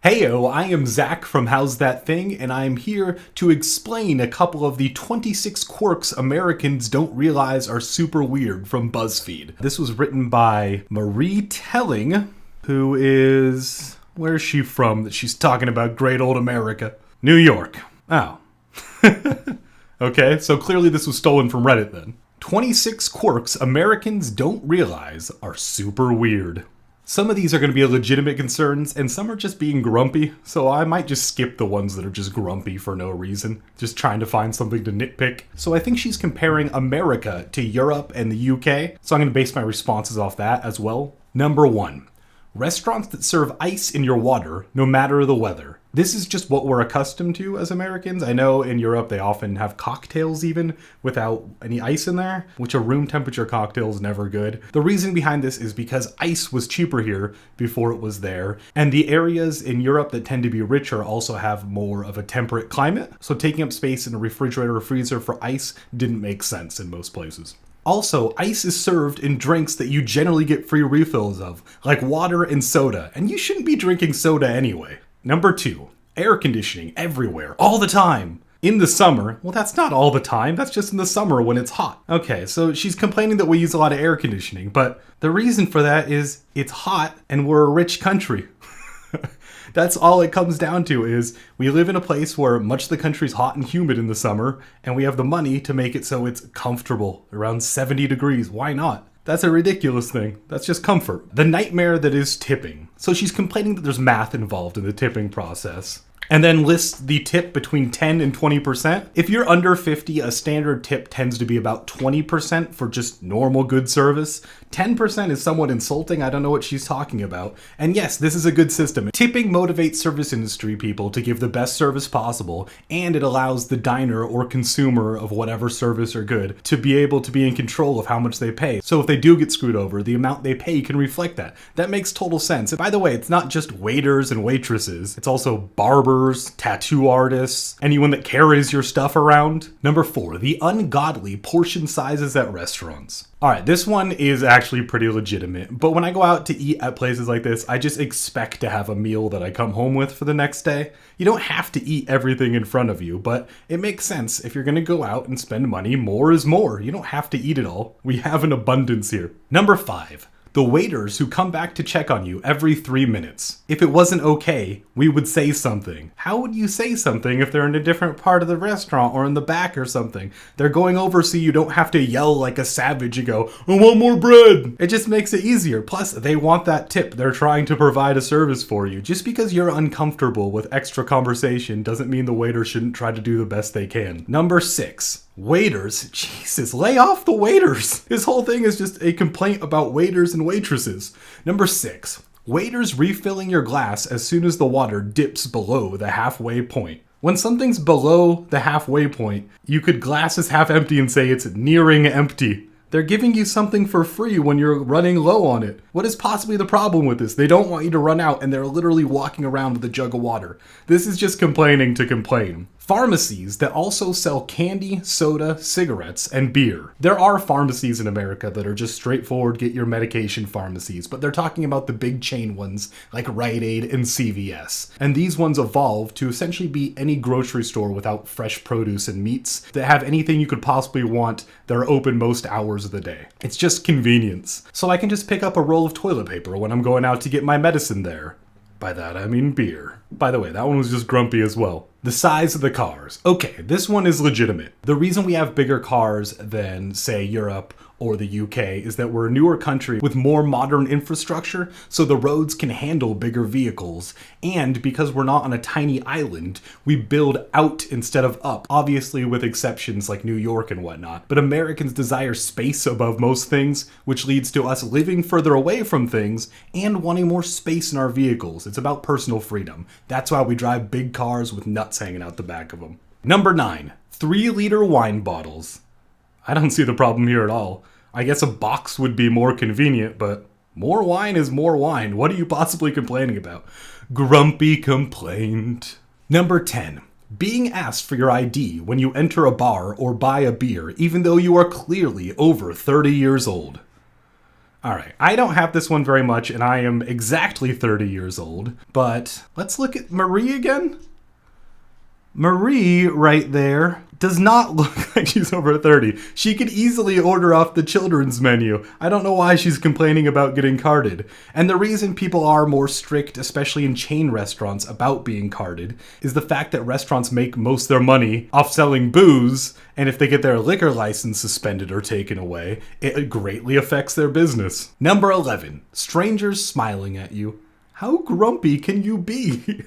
Heyo, I am Zach from How's That Thing, and I am here to explain a couple of the 26 quirks Americans don't realize are super weird from BuzzFeed. This was written by Marie Telling, who is... where's she from that she's talking about great old America? New York. Oh. Okay, so clearly this was stolen from Reddit then. 26 quirks Americans don't realize are super weird. Some of these are going to be legitimate concerns, and some are just being grumpy, so I might just skip the ones that are just grumpy for no reason, just trying to find something to nitpick. So I think she's comparing America to Europe and the UK, so I'm going to base my responses off that as well. Number 1. Restaurants that serve ice in your water, no matter the weather. This is just what we're accustomed to as Americans. I know in Europe they often have cocktails even without any ice in there, which a room temperature cocktail is never good. The reason behind this is because ice was cheaper here before it was there, and the areas in Europe that tend to be richer also have more of a temperate climate, so taking up space in a refrigerator or freezer for ice didn't make sense in most places. Also, ice is served in drinks that you generally get free refills of, like water and soda, and you shouldn't be drinking soda anyway. Number 2, air conditioning everywhere, all the time. In the summer, well that's not all the time, that's just in the summer when it's hot. Okay, so she's complaining that we use a lot of air conditioning, but the reason for that is it's hot and we're a rich country. That's all it comes down to is we live in a place where much of the country's hot and humid in the summer, and we have the money to make it so it's comfortable, around 70 degrees. Why not? That's a ridiculous thing. That's just comfort. The nightmare that is tipping. So she's complaining that there's math involved in the tipping process. And then lists the tip between 10 and 20%. If you're under 50, a standard tip tends to be about 20% for just normal good service. 10% is somewhat insulting. I don't know what she's talking about. And yes, this is a good system. Tipping motivates service industry people to give the best service possible, and it allows the diner or consumer of whatever service or good to be able to be in control of how much they pay. So if they do get screwed over, the amount they pay can reflect that. That makes total sense. And by the way, it's not just waiters and waitresses. It's also barbers, tattoo artists, anyone that carries your stuff around. Number 4, the ungodly portion sizes at restaurants. Alright, this one is actually pretty legitimate, but when I go out to eat at places like this, I just expect to have a meal that I come home with for the next day. You don't have to eat everything in front of you, but it makes sense. If you're gonna go out and spend money, more is more. You don't have to eat it all. We have an abundance here. Number 5. The waiters who come back to check on you every 3 minutes. If it wasn't okay, we would say something. How would you say something if they're in a different part of the restaurant or in the back or something? They're going over so you don't have to yell like a savage and go, I want more bread. It just makes it easier. Plus, they want that tip. They're trying to provide a service for you. Just because you're uncomfortable with extra conversation doesn't mean the waiter shouldn't try to do the best they can. Number 6. Waiters. Jesus, lay off the waiters. This whole thing is just a complaint about waiters and waitresses. Number 6. Waiters refilling your glass as soon as the water dips below the halfway point. When something's below the halfway point, you could glass is half empty and say it's nearing empty. They're giving you something for free when you're running low on it. What is possibly the problem with this? They don't want you to run out and they're literally walking around with a jug of water. This is just complaining to complain. Pharmacies that also sell candy, soda, cigarettes, and beer. There are pharmacies in America that are just straightforward get your medication pharmacies, but they're talking about the big chain ones like Rite Aid and CVS. And these ones evolved to essentially be any grocery store without fresh produce and meats that have anything you could possibly want that are open most hours of the day. It's just convenience. So I can just pick up a roll of toilet paper when I'm going out to get my medicine there. By that I mean beer. By the way, that one was just grumpy as well. The size of the cars. Okay, this one is legitimate. The reason we have bigger cars than, say, Europe or the UK is that we're a newer country with more modern infrastructure, so the roads can handle bigger vehicles. And because we're not on a tiny island, we build out instead of up, obviously with exceptions like New York and whatnot. But Americans desire space above most things, which leads to us living further away from things and wanting more space in our vehicles. It's about personal freedom. That's why we drive big cars with nuts hanging out the back of them. Number 9, 3-liter wine bottles. I don't see the problem here at all. I guess a box would be more convenient, but more wine is more wine. What are you possibly complaining about? Grumpy complaint. Number 10. Being asked for your ID when you enter a bar or buy a beer, even though you are clearly over 30 years old. All right, I don't have this one very much, and I am exactly 30 years old, but let's look at Marie again. Marie, right there, does not look like she's over 30. She could easily order off the children's menu. I don't know why she's complaining about getting carded. And the reason people are more strict, especially in chain restaurants, about being carded is the fact that restaurants make most of their money off selling booze, and if they get their liquor license suspended or taken away, it greatly affects their business. Number 11, strangers smiling at you. How grumpy can you be?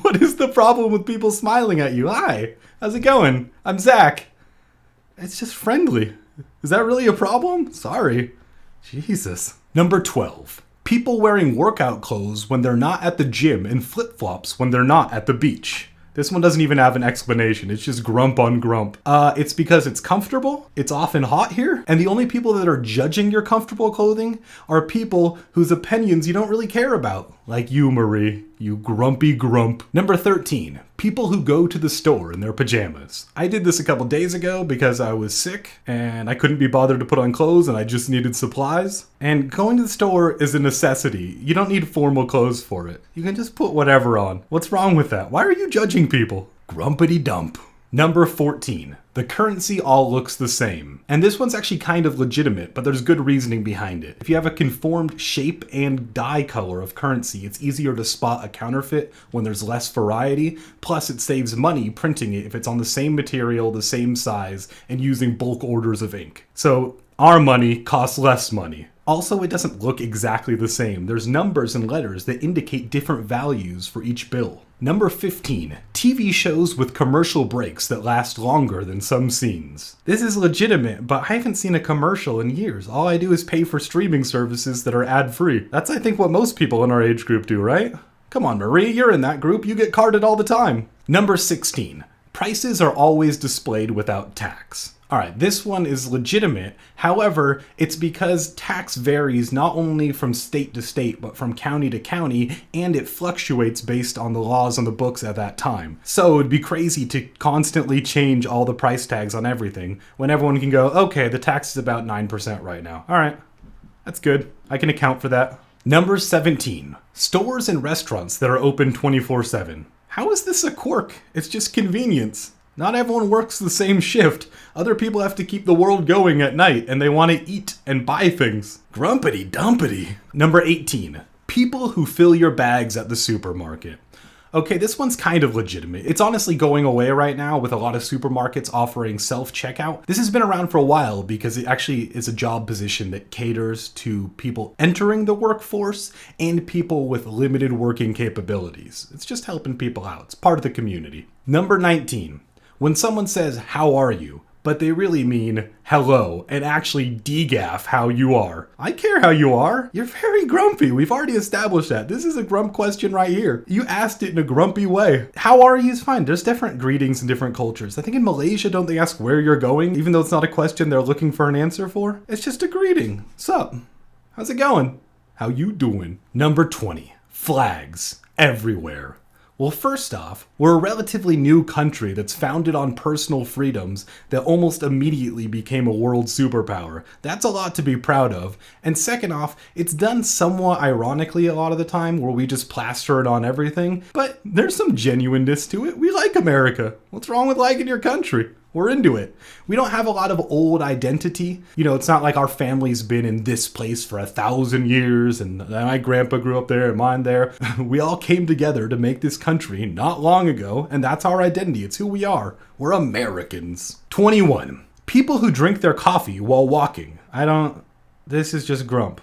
What is the problem with people smiling at you? Hi, how's it going? I'm Zach. It's just friendly. Is that really a problem? Sorry. Jesus. Number 12. People wearing workout clothes when they're not at the gym and flip-flops when they're not at the beach. This one doesn't even have an explanation. It's just grump on grump. It's because it's comfortable, it's often hot here, and the only people that are judging your comfortable clothing are people whose opinions you don't really care about. Like you, Marie. You grumpy grump. Number 13. People who go to the store in their pajamas. I did this a couple days ago because I was sick and I couldn't be bothered to put on clothes and I just needed supplies. And going to the store is a necessity. You don't need formal clothes for it. You can just put whatever on. What's wrong with that? Why are you judging people? Grumpity dump. Number 14. The currency all looks the same. And this one's actually kind of legitimate, but there's good reasoning behind it. If you have a conformed shape and dye color of currency, it's easier to spot a counterfeit when there's less variety. Plus, it saves money printing it if it's on the same material, the same size, and using bulk orders of ink. So our money costs less money. Also, it doesn't look exactly the same. There's numbers and letters that indicate different values for each bill. Number 15. TV shows with commercial breaks that last longer than some scenes. This is legitimate, but I haven't seen a commercial in years. All I do is pay for streaming services that are ad-free. That's, I think, what most people in our age group do, right? Come on, Marie, you're in that group. You get carded all the time. Number 16. Prices are always displayed without tax. All right, this one is legitimate. However, it's because tax varies not only from state to state, but from county to county, and it fluctuates based on the laws on the books at that time. So it'd be crazy to constantly change all the price tags on everything when everyone can go, okay, the tax is about 9% right now. All right, that's good. I can account for that. Number 17. Stores and restaurants that are open 24/7. How is this a quirk? It's just convenience. Not everyone works the same shift. Other people have to keep the world going at night, and they want to eat and buy things. Grumpity dumpity. Number 18. People who fill your bags at the supermarket. Okay, this one's kind of legitimate. It's honestly going away right now with a lot of supermarkets offering self-checkout. This has been around for a while because it actually is a job position that caters to people entering the workforce and people with limited working capabilities. It's just helping people out. It's part of the community. Number 19. When someone says, "How are you?" but they really mean hello and actually degaff how you are. I care how you are. You're very grumpy. We've already established that. This is a grump question right here. You asked it in a grumpy way. How are you is fine. There's different greetings in different cultures. I think in Malaysia, don't they ask where you're going? Even though it's not a question they're looking for an answer for. It's just a greeting. Sup? How's it going? How you doing? Number 20. Flags everywhere. Well, first off, we're a relatively new country that's founded on personal freedoms that almost immediately became a world superpower. That's a lot to be proud of. And second off, it's done somewhat ironically a lot of the time where we just plaster it on everything. But there's some genuineness to it. We like America. What's wrong with liking your country? We're into it. We don't have a lot of old identity. You know, it's not like our family's been in this place for 1,000 years and my grandpa grew up there and mine there. We all came together to make this country not long ago, and that's our identity. It's who we are. We're Americans. 21. People who drink their coffee while walking. This is just grump.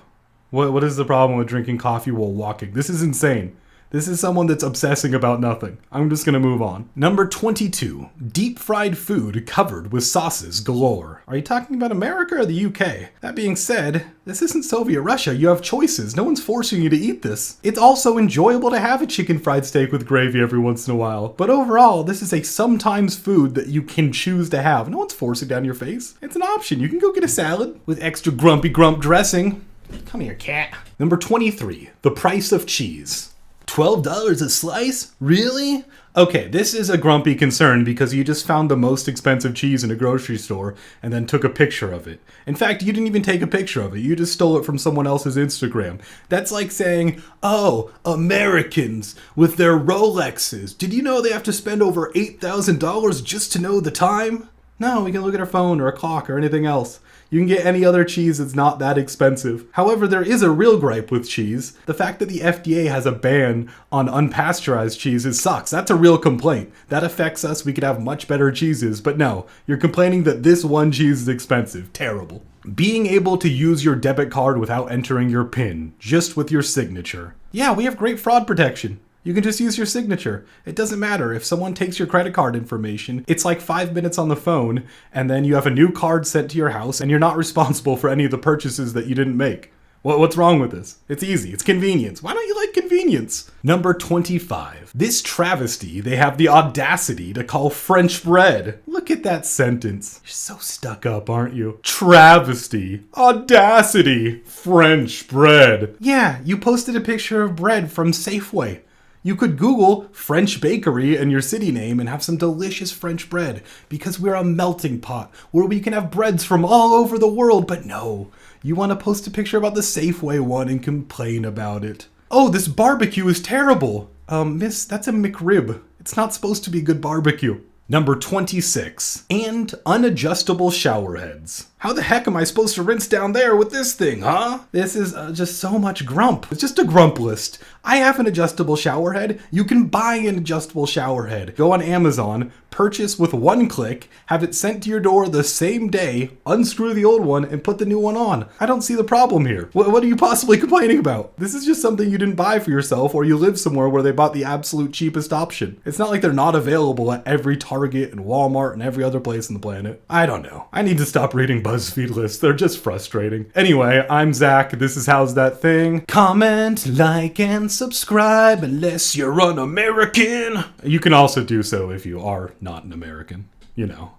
What is the problem with drinking coffee while walking? This is insane. This is someone that's obsessing about nothing. I'm just gonna move on. Number 22. Deep fried food covered with sauces galore. Are you talking about America or the UK? That being said, this isn't Soviet Russia. You have choices. No one's forcing you to eat this. It's also enjoyable to have a chicken fried steak with gravy every once in a while. But overall, this is a sometimes food that you can choose to have. No one's forcing it down your face. It's an option. You can go get a salad with extra grumpy grump dressing. Come here, cat. Number 23. The price of cheese. $12 a slice? Really? Okay, this is a grumpy concern because you just found the most expensive cheese in a grocery store and then took a picture of it. In fact, you didn't even take a picture of it. You just stole it from someone else's Instagram. That's like saying, oh, Americans with their Rolexes. Did you know they have to spend over $8,000 just to know the time? No, we can look at our phone or a clock or anything else. You can get any other cheese that's not that expensive. However, there is a real gripe with cheese. The fact that the FDA has a ban on unpasteurized cheeses sucks. That's a real complaint. That affects us. We could have much better cheeses. But no, you're complaining that this one cheese is expensive. Terrible. Being able to use your debit card without entering your PIN, just with your signature. Yeah, we have great fraud protection. You can just use your signature. It doesn't matter. If someone takes your credit card information, it's like 5 minutes on the phone, and then you have a new card sent to your house, and you're not responsible for any of the purchases that you didn't make. What's wrong with this? It's easy. It's convenience. Why don't you like convenience? Number 25. This travesty, they have the audacity to call French bread. Look at that sentence. You're so stuck up, aren't you? Travesty. Audacity. French bread. Yeah, you posted a picture of bread from Safeway. You could Google French bakery and your city name and have some delicious French bread because we're a melting pot where we can have breads from all over the world. But no, you want to post a picture about the Safeway one and complain about it. Oh, this barbecue is terrible. Miss, that's a McRib. It's not supposed to be good barbecue. Number 26. And unadjustable shower heads. How the heck am I supposed to rinse down there with this thing, huh? This is just so much grump. It's just a grump list. I have an adjustable shower head. You can buy an adjustable shower head. Go on Amazon, purchase with one click, have it sent to your door the same day, unscrew the old one, and put the new one on. I don't see the problem here. What are you possibly complaining about? This is just something you didn't buy for yourself, or you live somewhere where they bought the absolute cheapest option. It's not like they're not available at every Target and Walmart and every other place on the planet. I don't know. I need to stop reading BuzzFeed lists. They're just frustrating. Anyway, I'm Zach. This is How's That Thing. Comment, like, and subscribe unless you're un-American. You can also do so if you are not an American. You know,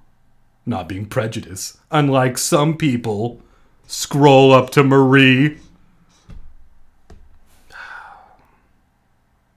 not being prejudiced. Unlike some people. Scroll up to Marie.